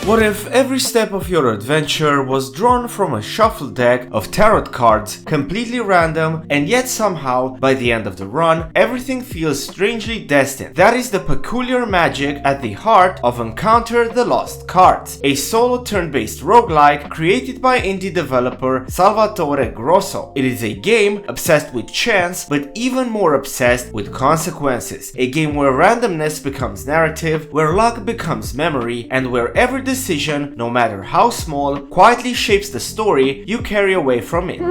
What if every step of your adventure was drawn from a shuffle deck of tarot cards, completely random, and yet somehow, by the end of the run, everything feels strangely destined? That is the peculiar magic at the heart of Encounter the Lost Cards, a solo turn-based roguelike created by indie developer Salvatore Grosso. It is a game obsessed with chance, but even more obsessed with consequences. A game where randomness becomes narrative, where luck becomes memory, and where every decision, no matter how small, quietly shapes the story you carry away from it.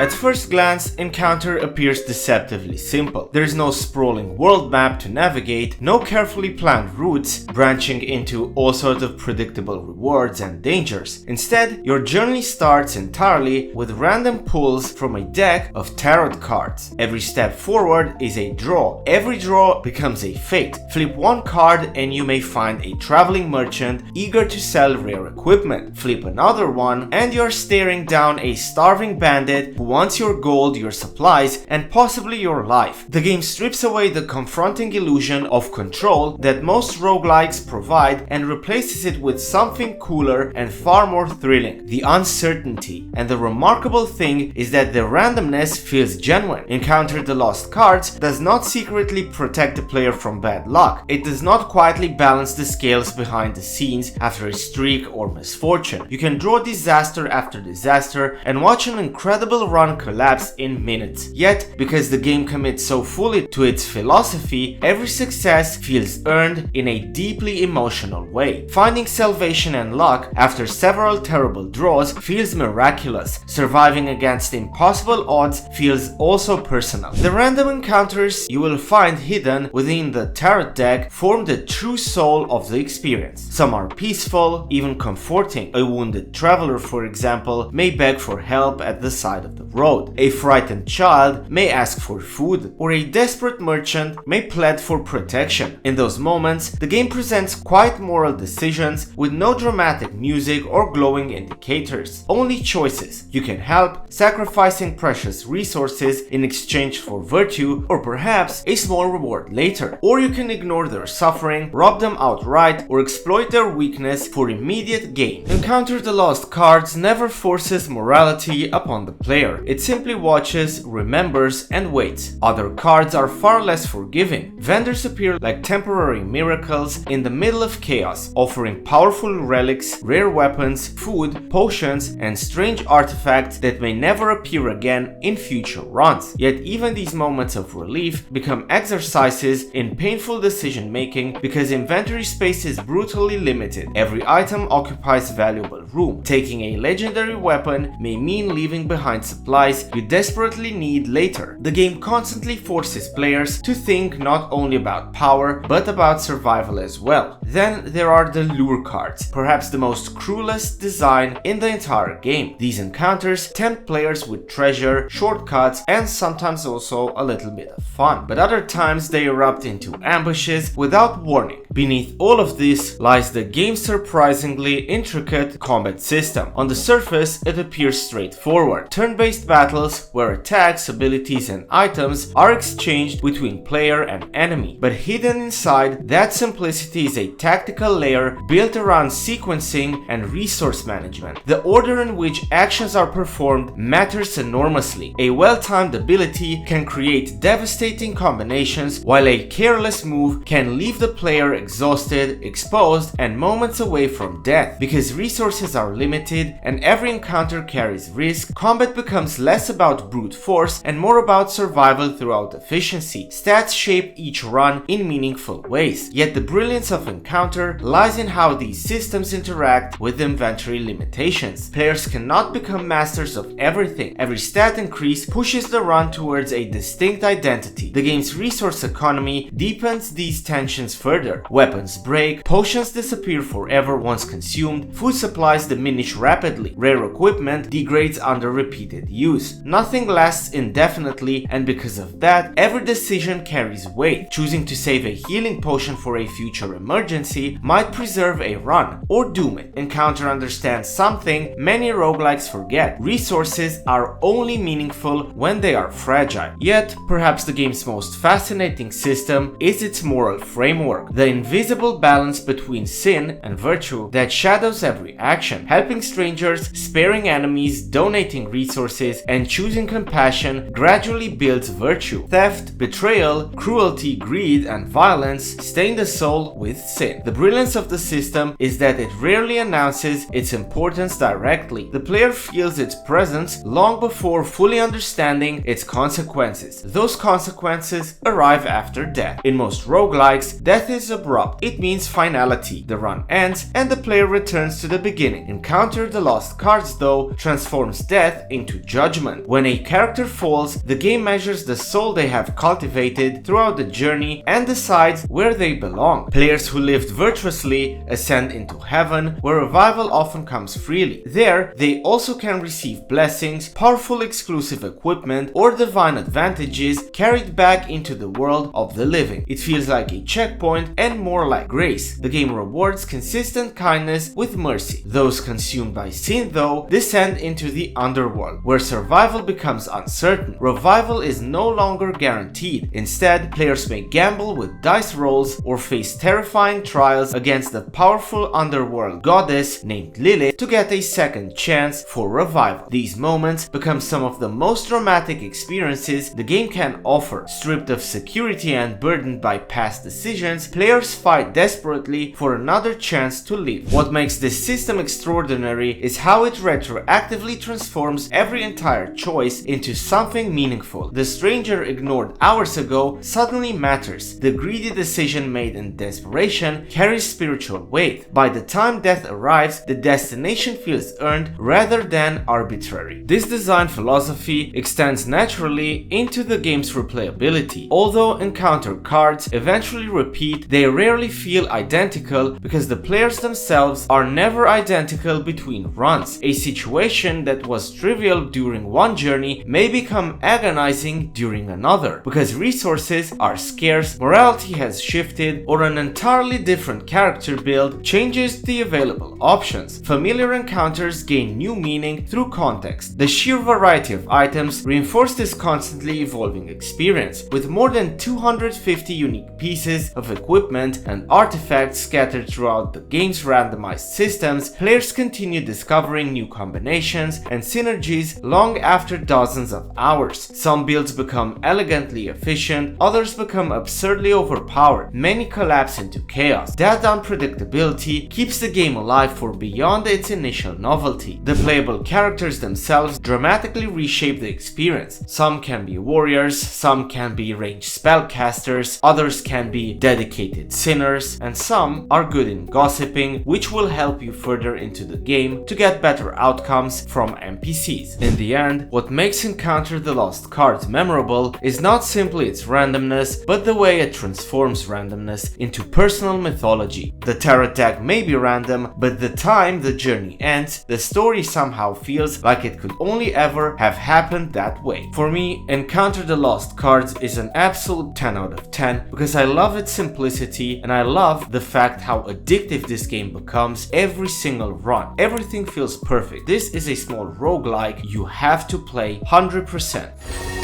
At first glance, Encounter appears deceptively simple. There is no sprawling world map to navigate, no carefully planned routes branching into all sorts of predictable rewards and dangers. Instead, your journey starts entirely with random pulls from a deck of tarot cards. Every step forward is a draw. Every draw becomes a fate. Flip one card and you may find a traveling merchant eager to sell rare equipment. Flip another one and you're staring down a starving bandit who wants your gold, your supplies, and possibly your life. The game strips away the confronting illusion of control that most roguelikes provide and replaces it with something cooler and far more thrilling: the uncertainty. And the remarkable thing is that the randomness feels genuine. Encounter the Lost Cards does not secretly protect the player from bad luck. It does not quietly balance the scales behind the scenes after a streak or misfortune. You can draw disaster after disaster and watch an incredible run collapse in minutes. Yet, because the game commits so fully to its philosophy, every success feels earned in a deeply emotional way. Finding salvation and luck after several terrible draws feels miraculous. Surviving against impossible odds feels also personal. The random encounters you will find hidden within the tarot deck form the true soul of the experience. Some are peaceful, even comforting. A wounded traveler, for example, may beg for help at the side of the road. A frightened child may ask for food, or a desperate merchant may plead for protection. In those moments, the game presents quiet moral decisions with no dramatic music or glowing indicators. Only choices. You can help, sacrificing precious resources in exchange for virtue, or perhaps a small reward later. Or you can ignore their suffering, rob them outright, or exploit their weakness for immediate gain. Encounter the Lost Cards never forces morality upon the player. It simply watches, remembers, and waits. Other cards are far less forgiving. Vendors appear like temporary miracles in the middle of chaos, offering powerful relics, rare weapons, food, potions, and strange artifacts that may never appear again in future runs. Yet even these moments of relief become exercises in painful decision making because inventory space is brutally limited. Every item occupies valuable room. Taking a legendary weapon may mean leaving behind supplies you desperately need later. The game constantly forces players to think not only about power but about survival as well. Then there are the lure cards, perhaps the most cruelest design in the entire game. These encounters tempt players with treasure, shortcuts, and sometimes also a little bit of fun. But other times they erupt into ambushes without warning. Beneath all of this lies the game's surprisingly intricate combat system. On the surface, it appears straightforward. Turn-based battles where attacks, abilities, and items are exchanged between player and enemy. But hidden inside that simplicity is a tactical layer built around sequencing and resource management. The order in which actions are performed matters enormously. A well-timed ability can create devastating combinations, while a careless move can leave the player exhausted, exposed, and moments away from death. Because resources are limited and every encounter carries risk, combat becomes less about brute force and more about survival throughout efficiency. Stats shape each run in meaningful ways, yet the brilliance of Encounter lies in how these systems interact with inventory limitations. Players cannot become masters of everything. Every stat increase pushes the run towards a distinct identity. The game's resource economy deepens these tensions further. Weapons break, potions disappear forever once consumed, food supplies diminish rapidly, rare equipment degrades under repeated use. Nothing lasts indefinitely, and because of that, every decision carries weight. Choosing to save a healing potion for a future emergency might preserve a run, or doom it. Encounter understands something many roguelikes forget. Resources are only meaningful when they are fragile. Yet, perhaps the game's most fascinating system is its moral framework. The invisible balance between sin and virtue that shadows every action. Helping strangers, sparing enemies, donating resources, and choosing compassion gradually builds virtue. Theft, betrayal, cruelty, greed, and violence stain the soul with sin. The brilliance of the system is that it rarely announces its importance directly. The player feels its presence long before fully understanding its consequences. Those consequences arrive after death. In most roguelikes, death is abrupt. It means finality. The run ends and the player returns to the beginning. Encounter the Lost Cards, though, transforms death into judgment. When a character falls, the game measures the soul they have cultivated throughout the journey and decides where they belong. Players who lived virtuously ascend into heaven, where revival often comes freely. There, they also can receive blessings, powerful exclusive equipment, or divine advantages carried back into the world of the living. It feels like a checkpoint and more like grace. The game rewards consistent kindness with mercy. Those consumed by sin, though, descend into the underworld, where survival becomes uncertain. Revival is no longer guaranteed. Instead, players may gamble with dice rolls or face terrifying trials against the powerful underworld goddess named Lilith to get a second chance for revival. These moments become some of the most dramatic experiences the game can offer. Stripped of security and burdened by past decisions, players fight desperately for another chance to live. What makes this system extraordinary is how it retroactively transforms every entire choice into something meaningful. The stranger ignored hours ago suddenly matters. The greedy decision made in desperation carries spiritual weight. By the time death arrives, the destination feels earned rather than arbitrary. This design philosophy extends naturally into the game's replayability. Although encounter cards eventually repeat, they rarely feel identical because the players themselves are never identical between runs. A situation that was trivial during one journey may become agonizing during another because resources are scarce, morality has shifted, or an entirely different character build changes the available options. Familiar encounters gain new meaning through context. The sheer variety of items reinforce this constantly evolving experience. With more than 250 unique pieces of equipment and artifacts scattered throughout the game's randomized systems, players continue discovering new combinations and synergies long after dozens of hours. Some builds become elegantly efficient, others become absurdly overpowered, many collapse into chaos. That unpredictability keeps the game alive for beyond its initial novelty. The playable characters themselves dramatically reshape the experience. Some can be warriors, some can be ranged spellcasters, others can be dedicated sinners, and some are good in gossiping, which will help you further into the game to get better outcomes from NPCs. In the end, what makes Encounter the Lost Cards memorable is not simply its randomness, but the way it transforms randomness into personal mythology. The tarot deck may be random, but the time the journey ends, the story somehow feels like it could only ever have happened that way. For me, Encounter the Lost Cards is an absolute 10 out of 10 because I love its simplicity and I love the fact how addictive this game becomes every single run. Everything feels perfect. This is a small roguelike you have to play 100%.